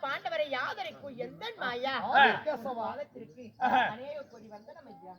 பாண்டவரை யாதரைக்கும் எந்த மாயா அநேக கோடி வந்தனம் ஐயா.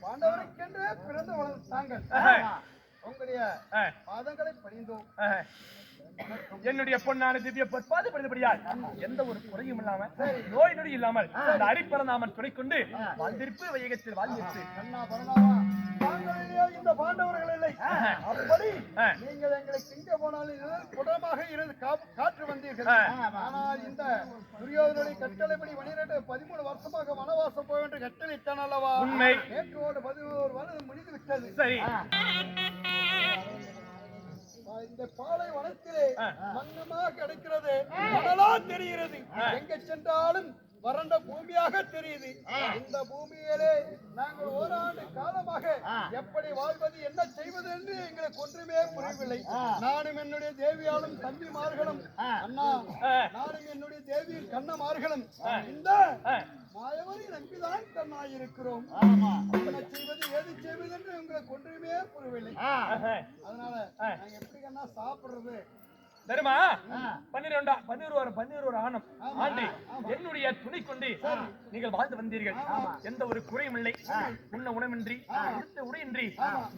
பாண்டவருக்கென்று பிறந்து வளர்ந்த தாங்கள் உங்களுடைய பாதங்களை பணிந்தோம். என்னுடைய பொன்னான திவ்ய பொற்பாது படித்தபடியால் எந்த ஒரு குறையும் இல்லாமல் நோய் நொடி இல்லாமல் இந்த அடிப்பரநாமன் துணை கொண்டு வாழ்ந்திருப்பு வையகத்தில் வாழ்ந்திருப்பு. இந்த பாண்டவர்கள் இல்லை, அப்படி நீங்கள் எங்களுக்கு இங்கே போனாலும் குடமாக இருந்து காற்று வந்தீர்கள். ஆனால் இந்த துரியோதனுடைய கட்டளைப்படி 13 வருஷமாக வனவாசம் போய் என்று கட்டளைத்தான் அல்லவா? உண்மை. நேற்றோடு 11 வருடம் முடிந்து விட்டது. சரி, இந்த பாலை வனத்திலே மன்னமாக கிடைக்கிறது, மணலா தெரிகிறது. எங்க சென்றாலும் வறண்ட பூமியாக தெரியுது. இந்த பூமியிலே நாங்கள் ஓராண்டு காலமாக எப்படி வாழ்வது, என்ன செய்வது என்று எங்களுக்கு ஒன்றுமே புரியவில்லை. நானும் என்னுடைய தேவியாலும் தம்பிமார்களும், அண்ணா நானும் என்னுடைய தேவி கண்ணமார்களும் இந்த மாயவரை நம்பிதான் கண்ணாயிருக்கிறோம். என்ன செய்வது, ஏது செய்வது என்று எங்களுக்கு ஒன்றுமே புரியவில்லை. அதனால நாங்க எப்படி கண்ணா சாப்பிடுறது தருமா 12 ஆனம் ஆண்டு என்னுடைய துணை கொண்டு நீங்கள் வாழ்ந்து வந்தீர்கள். எந்த ஒரு குறையும் இல்லை. உண்ண உணவின்றி உடுத்த உடையின்றி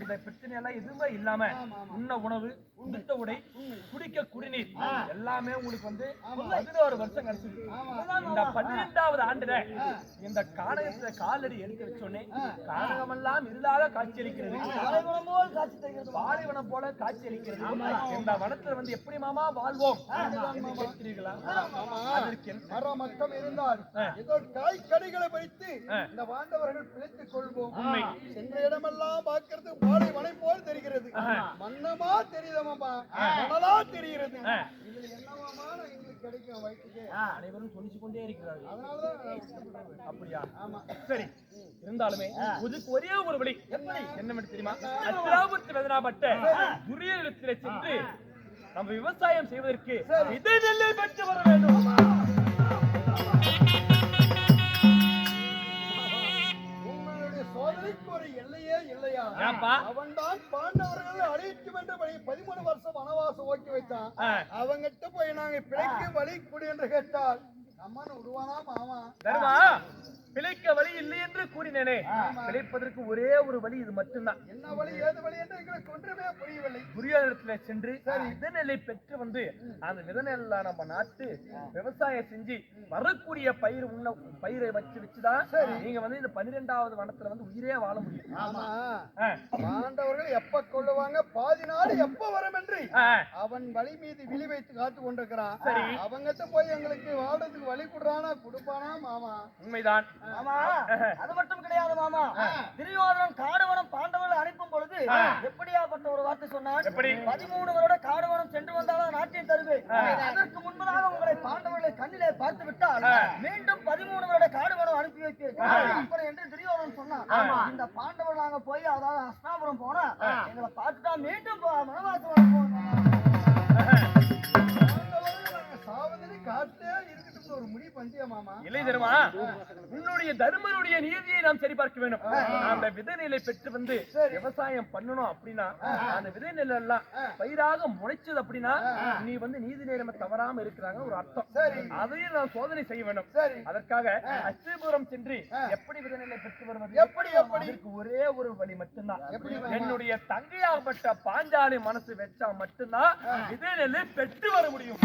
இந்த பிரச்சனை எல்லாம் எதுவுமே இல்லாம உண்ண உணவு, உடுத்த உடை, குடிக்க குடிநீர் எல்லாமே உங்களுக்கு வந்து 11 வருஷம் கிடைச்சது. இந்த 12வது ஆண்டுல இந்த கானகத்துல காலடி எடுத்து வச்சோடனே கானகமெல்லாம் இல்லாத காட்சி அளிக்கிறது. பாலைவனம் போல காட்சி அளிக்கிறது. இந்த வனத்துல வந்து எப்படி வாழ்வோம் கேட்கிறீர்களா? மரம் இருந்தால் ஏதோ காய்கறிகளை வைத்து இந்த வாண்டவர்கள் பிழைத்துக் கொள்வோம். சென்ற இடமெல்லாம் பார்க்கிறது பாலைவனை போல் தெரிகிறது. மன்னமா தெரியுதமாமா, மணலா தெரிகிறது. இதுல என்னவாமா எங்களுக்கு கிடைக்கும் வயிற்றுக்கு? அனைவரும் சொல்லிச்சு கொண்டே இருக்கிறார்கள். அதனாலதான் அப்படியா? ஆமா, சரி. இருந்தாலுமே இதுக்கு ஒரே ஒரு வழி. என்னவென்று தெரியுமா? அத்திராபுரத்து வேதனாப்பட்ட துரியத்தில் சென்று நம்ம விவசாயம் செய்வதற்கு இதே நெல்லை பெற்று வர வேண்டும். உங்களுடைய சோதனைக்கு ஒரு எல்லையே இல்லையா? அவன் தான் பாண்டவர்கள் அழைக்கும் என்று 13 வருஷம் வனவாசம் ஓக்கி வைத்தான். அவங்கிட்ட போய் நாங்க பிழைக்கு வழி கொடு என்று கேட்டால் அம்மான்னு உருவானா மாமா தருமா? பிழைக்க வழி இல்லை என்று கூறினேனே, பிழைப்பதற்கு ஒரே ஒரு வழி இது மட்டும்தான். என்ன வழி, ஏது வழி என்று எங்களுக்கு ஒன்றுமே புரியவில்லை. புரியாத இடத்துல சென்று விதநெல்லை பெற்று வந்து அந்த விதநெல்ல நம்ம நாட்டு விவசாயம் செஞ்சு வரக்கூடிய பயிரை வச்சுதான் நீங்க வந்து இந்த 12வது வனத்துல வந்து உயிரே வாழ முடியும். பாண்டவர்கள் எப்ப கொள்ளுவாங்க, பாதி நாடு எப்ப வரும் என்று அவன் வழி மீது விழி வைத்து காத்து கொண்டிருக்கிறான். அவங்கிட்ட போய் எங்களுக்கு வாழ்றதுக்கு வழி கொடுறானா கொடுப்பானா மாமா? உண்மைதான். அது மட்டும் கிடையாது மாமா. துரியோதனன் காடுவனம் பாண்டவர்கள் அனுப்பும் பொழுது எப்படியாப்பட்ட ஒரு வார்த்தை சொன்னார்? 13 வருட காடுவனம் சென்று வந்தாலும் நாட்டை தருவேன். அதற்கு முன்பதாக உங்களை பாண்டவர்களை கண்ணிலே பார்த்து விட்டால் மீண்டும் 13 வருட காடுவனம் அனுப்பி வைப்பேன் என்று துரியோதனன் சொன்னான். இந்த பாண்டவர் நாங்க போய் அதாவது அஸ்தாபுரம் போனா எங்களை பார்த்துட்டா மீண்டும் வனவாசம் போனோம். ஒரு முடிவு பண்ணியா மாமா? இல்லை தருமா, உன்னுடைய தர்மருடைய நீதியை நாம் சரி பார்க்க வேண்டும். அந்த விதைநிலை பெற்று வந்து விவசாயம் பண்ணணும் அப்படின்னா அந்த விதைநிலை எல்லாம் பயிராக முளைச்சது அப்படின்னா நீ வந்து நீதி நேரம் தவறாம இருக்கிறாங்க ஒரு அர்த்தம். அதையும் நான் சோதனை செய்ய வேண்டும். அதற்காக அஸ்திபுரம் சென்று எப்படி விதைநிலை பெற்று வருவது? எப்படி ஒரே ஒரு வழி மட்டும்தான். என்னுடைய தங்கையாகப்பட்ட பாஞ்சாலி மனசு வச்சா மட்டும்தான் விதைநிலை பெற்று வர முடியும்.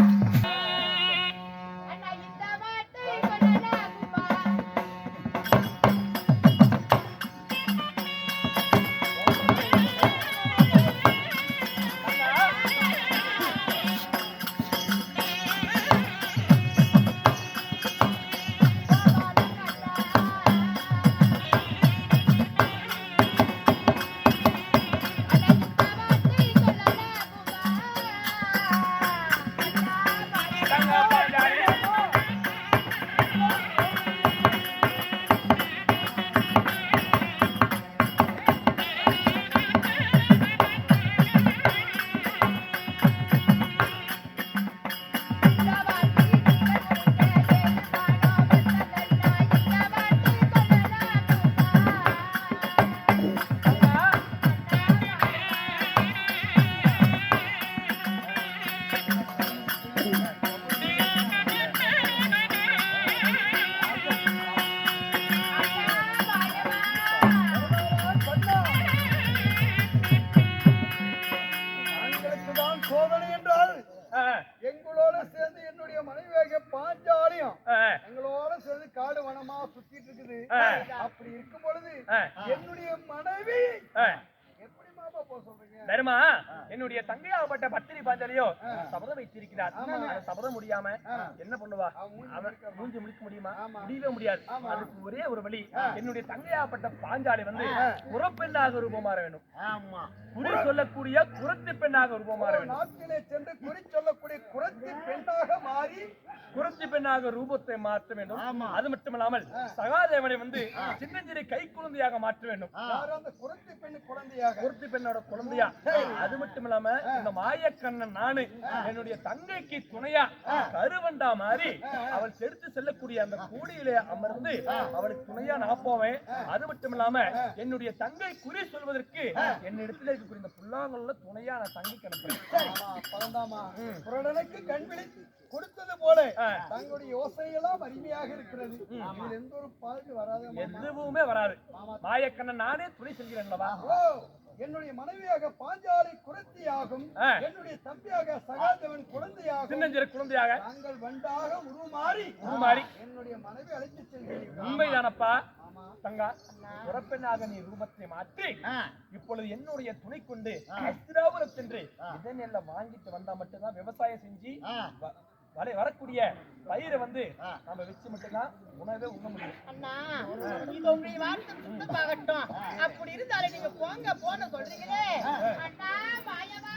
எங்களோட சேர்ந்து என்னுடைய மனைவியாக பாஞ்சாலியும் எங்களோட சேர்ந்து காடு வனமா சுத்திட்டு இருக்குது. அப்படி இருக்கும் பொழுது என்னுடைய மனைவி எப்படி மாமா போக சொல்றீங்க? தருமா, என்னுடைய தங்கையாகப்பட்ட பத்திரி பாஞ்சாலியோ சபதம் வைத்திருக்கிறார். சபதம் முடியாம என்ன பண்ணுவா? மூஞ்சி முடிக்க முடியுமா? முடியவே முடியாது. அதுக்கு ஒரே ஒரு வழி, என்னுடைய தங்கையாகப்பட்ட பாஞ்சாலி வந்து புறப்பெண்ணாக ரூபமாற வேண்டும். குறி சொல்லக்கூடிய குரத்தி பெண்ணாக ரூபமாற வேண்டும். நாட்டிலே சென்று குறி சொல்லக்கூடிய குரத்தி பெண்ணாக மாறி குரத்தி பெண் பெண்ணாக ரூபத்தை மாற்ற வேண்டும். அது மட்டுமில்லாமல் சகாதேவனை வந்து சின்னஞ்சிறு கை குழந்தையாக மாற்ற வேண்டும். குருத்தி பெண்ணோட குழந்தையா? அது மட்டும் இல்லாம இந்த மாயக்கண்ணன் நானு என்னுடைய தங்கைக்கு துணையா கருவண்டா மாதிரி அவள் செலுத்து செல்லக்கூடிய அந்த கூடியிலே அமர்ந்து அவளுக்கு துணையா நான் போவேன். அது மட்டும் இல்லாம என்னுடைய தங்கை குறி சொல்வதற்கு என்னிடத்தில் இருக்கக்கூடிய இந்த புல்லாங்கல்ல துணையா நான் தங்கைக்கு அனுப்புறேன். கண் விழித்து கொடுத்தது போல தங்களுடைய யோசனையெல்லாம் அருமையாக இருக்கிறது. இதில் எந்த ஒரு பாதிப்பு வராது, எதுவுமே வராது. மாயக்கண்ணன் நானே துணை செல்கிறேன். என்னுடைய மனைவியாக பாஞ்சாலி குரத்தியாகும், என்னுடைய தம்பியாக சகாதேவன் குழந்தையாகும், சின்னஞ்சிறு குழந்தையாக நாங்கள் வண்டாக உருமாறி என்னுடைய மனைவி அழைத்து செல்கிறீர்கள். உண்மைதானப்பா தங்கா? புறப்பெண்ணாக நீ ரூபத்தை மாற்றி இப்பொழுது என்னுடைய துணை கொண்டு அஸ்திராபுரம் சென்று இதனெல்லாம் வாங்கிட்டு வந்தா மட்டும்தான் விவசாயம் செஞ்சு வரக்கூடிய பயிரை வந்து நம்ம வச்சு மட்டும்தான் உணவே உண்ண முடியும். அண்ணா, இது உங்களுடைய வார்த்தை சுத்தமாகட்டும். அப்படி இருந்தாலும் நீங்க போங்க போன சொல்றீங்களே அண்ணா மாயவா.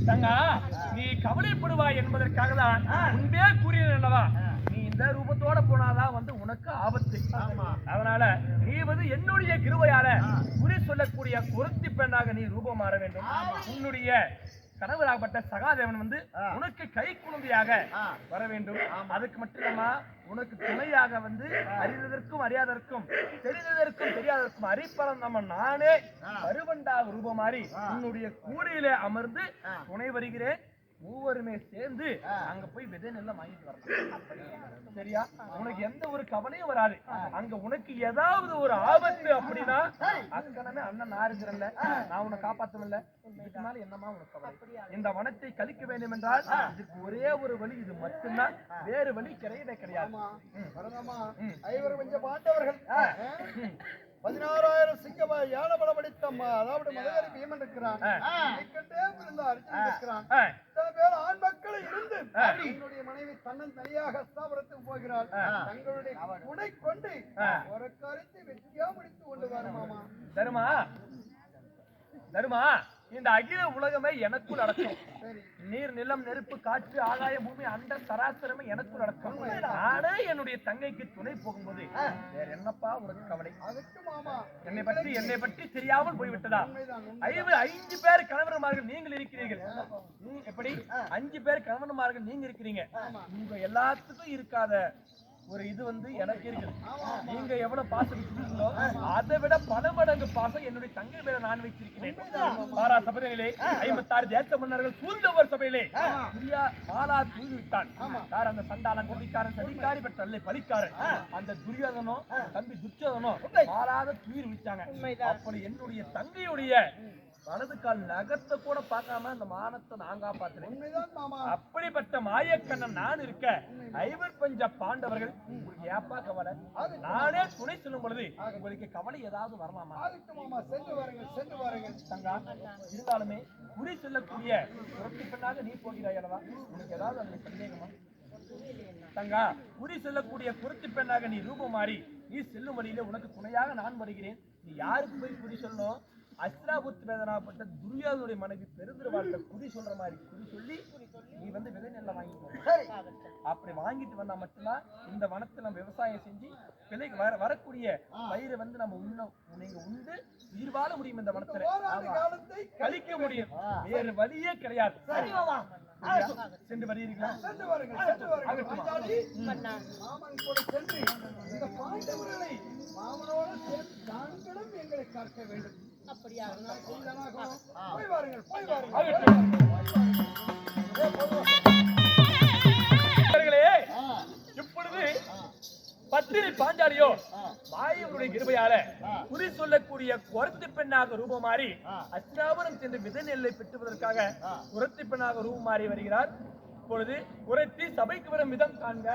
தங்கா, நீ கவலைப்படுவாய் என்பதற்காக தான் முன்பே கூறினேன் அல்லவா, நீ இந்த ரூபத்தோட போனாதான் வந்து உனக்கு ஆபத்து. அதனால நீ வந்து என்னுடைய கிருபையால குறி சொல்லக்கூடிய குருத்தி பெண்ணாக நீ ரூபம் மாற வேண்டும். உன்னுடைய கணவராகப்பட்ட சகாதேவன் வந்து உனக்கு கை குழந்தையாக வர வேண்டும். அதுக்கு மட்டும் இல்லாம உனக்கு துணையாக வந்து அறிந்ததற்கும் அறியாததற்கும் தெரிந்ததற்கும் தெரியாததற்கும் அறிப்பறம் நம்ம நானே கருவண்டாக ரூபம் மாறி உன்னுடைய கூடையிலே அமர்ந்து துணை வருகிறேன். மூவருமே சேர்ந்து அங்க போய் விதை நெல்ல வாங்கிட்டு வரலாம். சரியா? உனக்கு எந்த ஒரு கவலையும் வராது. அங்க உனக்கு ஏதாவது ஒரு ஆபத்து அப்படின்னா அக்கனமே அண்ணன் நான் இருக்கிறேன்ல, நான் உன்னை காப்பாற்றவில்லை, இதுக்கு மேல என்னமா உனக்கு கவலை? இந்த வனத்தை கழிக்க வேண்டும் என்றால் இதுக்கு ஒரே ஒரு வழி, இது மட்டும்தான், வேறு வழி கிடையவே கிடையாது. ஐவர் கொஞ்சம் பாண்டவர்கள் 16,000 சிங்க யானை பலம் படித்த அதாவது மதகரி பீமன் இருக்கிறான். இக்கட்டே பிறந்த அர்ஜுனன் இருக்கிறான். இத்தனை பேர் ஆண் மக்கள் இருந்து என்னுடைய மனைவி தன்னன் தனியாக ஸ்தாபனத்துக்கு போகிறாள். தங்களுடைய துணை கொண்டு ஒரு கருத்தை வெற்றியா முடித்து கொண்டு வர மாமா. தருமா இந்த அகில உலகமே எனக்குள் அடக்கம். நீர், நிலம், நெருப்பு, காற்று, ஆகாய, பூமி, அண்ட சராசரமே எனக்குள் அடக்கம். நானே என்னுடைய தங்கைக்கு துணை போகும்போது வேற என்னப்பா உனக்கு கவலை? என்னை பற்றி தெரியாமல் போய்விட்டதா? 5 பேர் கணவன்மார்கள் நீங்கள் இருக்கிறீர்கள். எப்படி 5 பேர் கணவன்மார்கள் நீங்க இருக்கிறீங்க. உங்க எல்லாத்துக்கும் இருக்காத ஒரு இது எனக்கு இருக்குது. நீங்க எவ்வளவு பாசம் வச்சிருக்கீங்களோ அதை விட பல மடங்கு பாசம் என்னுடைய தங்கை மேல நான் வச்சிருக்கிறேன். பாரா சபையிலே 56 தேச மன்னர்கள் சூழ்ந்தவர் சபையிலே மாலா தூங்கி விட்டான். யார்? அந்த சண்டாளன், கொடிக்காரன், சதிகாரி பெற்ற பலிக்காரன் அந்த துரியோதனோ தம்பி துச்சோதனோ மாறாத தூயிர் விட்டாங்க. அப்படி என்னுடைய தங்கையுடைய வலது கால் நகத்தை கூட பார்க்காம அந்த மானத்தை நான் காப்பாத்துறேன். அப்படிப்பட்ட மாயக்கண்ணன் நான் இருக்க 5 பாண்டவர்கள் உங்களுக்கு ஏப்பா கவலை? நானே துணை சொல்லும் பொழுது உங்களுக்கு கவலை ஏதாவது வரலாமா? தங்கா, இருந்தாலுமே குறி சொல்லக்கூடிய புரட்சி பெண்ணாக நீ போகிறாய் அல்லவா? உனக்கு ஏதாவது அந்த சந்தேகமா? தங்கா, குறி சொல்லக்கூடிய புரட்சி பெண்ணாக நீ ரூபம் மாறி நீ செல்லும் வழியில உனக்கு துணையாக நான் வருகிறேன். நீ யாருக்கு போய் குறி சொல்லணும்? அஸ்ராபுத் வேதனாப்பட்ட துரியோதனுடைய மனைவி பெருந்திருவாட்ட குறி சொல்ற மாதிரி குறி சொல்லி நீ விதை நெல்லை வாங்கிட்டு அப்படி வாங்கிட்டு வந்தா மட்டும்தான் இந்த வனத்தை நம்ம விவசாயம் செஞ்சு பிள்ளைக்கு வரக்கூடிய பயிரை நம்ம நீங்க உண்டு உயிர் வாழ முடியும். இந்த வனத்தை கழிக்க முடியும். வேறு வழியே கிடையாது. சென்று வருகிறீர்களா? எங்களை காக்க வேண்டும். அப்படியா? போய் வாருங்கள், போய் வாருங்கள். இப்பொழுது பத்திரி பாஞ்சாலியோ வாயுடைய கிருபையால குறி சொல்லக்கூடிய குரத்தி பெண்ணாக ரூபம் மாறி அஸ்தினாபுரம் சென்று விதை நெல்லை பெற்றுவதற்காக குரத்தி பெண்ணாக ரூபம் மாறி வருகிறார். இப்பொழுது குரத்தி சபைக்கு வரும் விதம் காண்க.